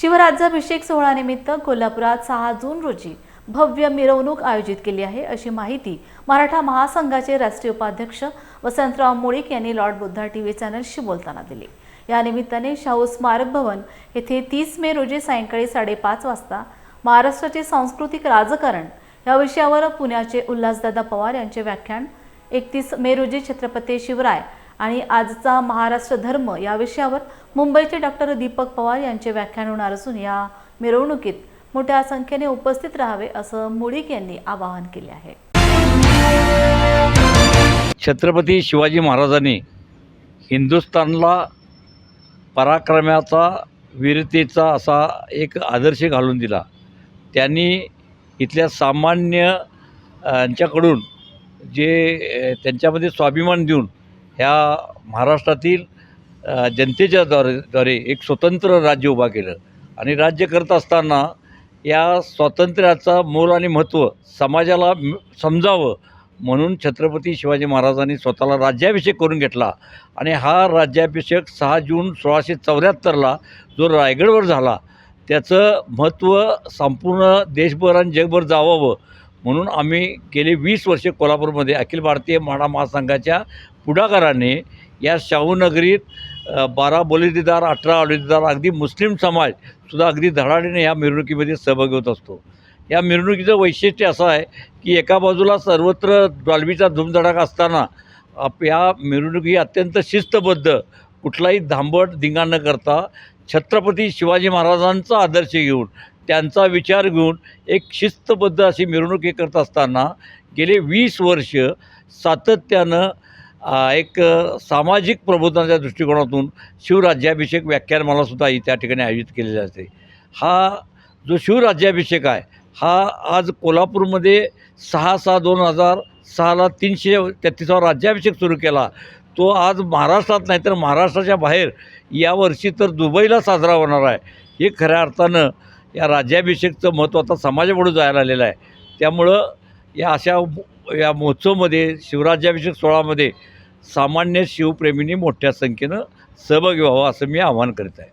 शिवराज्याभिषेक सोहळ्यानिमित्त कोल्हापुरात 6 जून रोजी भव्य मिरवणूक आयोजित केली आहे, अशी माहिती मराठा महासंघाचे राष्ट्रीय उपाध्यक्ष वसंतराव मुळीक यांनी लॉर्ड बुद्धा टीव्ही चॅनलशी बोलताना दिली। या निमित्ताने शाहू स्मारक भवन येथे 30 मे रोजी सायंकाळी 5:30 वाजता महाराष्ट्राचे सांस्कृतिक राजकारण या विषयावर पुण्याचे उल्हासदादा पवार यांचे व्याख्यान, 31 मे रोजी छत्रपती शिवराय आणि आजचा महाराष्ट्र धर्म या विषयावर मुंबईचे डॉक्टर दीपक पवार यांचे व्याख्यान होणार असून या मिरवणुकीत मोठ्या संख्येने उपस्थित राहावे असं मुळीक यांनी आवाहन केले आहे। छत्रपती शिवाजी महाराजांनी हिंदुस्थानला पराक्रमाचा, वीरतेचा असा एक आदर्श घालून दिला। त्यांनी इथल्या सामान्यांच्याकडून जे त्यांच्यामध्ये स्वाभिमान देऊन ह्या महाराष्ट्रातील जनतेच्या द्वारे एक स्वतंत्र राज्य उभा केलं आणि राज्य करत असताना या स्वातंत्र्याचा मोल आणि महत्त्व समाजाला समजावं म्हणून छत्रपती शिवाजी महाराजांनी स्वतःला राज्याभिषेक करून घेतला आणि हा राज्याभिषेक 6 जून 1674ला जो रायगडवर झाला त्याचं महत्त्व संपूर्ण देशभर आणि जगभर जावावं म्हणून आम्ही गेले 20 वर्षे कोल्हापूरमध्ये अखिल भारतीय मराठा महासंघाच्या पुढाकाराने या शाहूनगरीत 12 बलुतेदार, 18 बलुतेदार, अगदी मुस्लिम समाजसुद्धा अगदी धडाडीने या मिरवणुकीमध्ये सहभागी होत असतो। या मिरवणुकीचं वैशिष्ट्य असं आहे की एका बाजूला सर्वत्र डॉल्बीचा धुमधडाका असताना या मिरवणुकी अत्यंत शिस्तबद्ध, कुठलाही धांबट धिंगाण न करता छत्रपती शिवाजी महाराजांचा आदर्श घेऊन, त्यांचा विचार घेऊन एक शिस्तबद्ध अशी मिरवणूक करत असताना गेले 20 वर्ष सातत्यानं एक सामाजिक प्रबोधनाच्या दृष्टिकोनातून शिवराज्याभिषेक व्याख्यानमालासुद्धा त्या ठिकाणी आयोजित केले जाते। हा जो शिवराज्याभिषेक आहे हा आज कोल्हापूरमध्ये 6/6/2006ला 333वा राज्याभिषेक सुरू केला। तो आज महाराष्ट्रात नाही तर महाराष्ट्राच्या बाहेर यावर्षी तर दुबईला साजरा होणार आहे। हे खऱ्या अर्थानं या राज्याभिषेकचं महत्त्व आता समाजापुढे जायला आलेलं आहे। त्यामुळं या महोत्सवामध्ये शिवराज्याभिषेक सोहळ्यामध्ये सामान्य शिवप्रेमींनी मोठ्या संख्येनं सहभागी व्हावा असं मी आवाहन करीत आहे।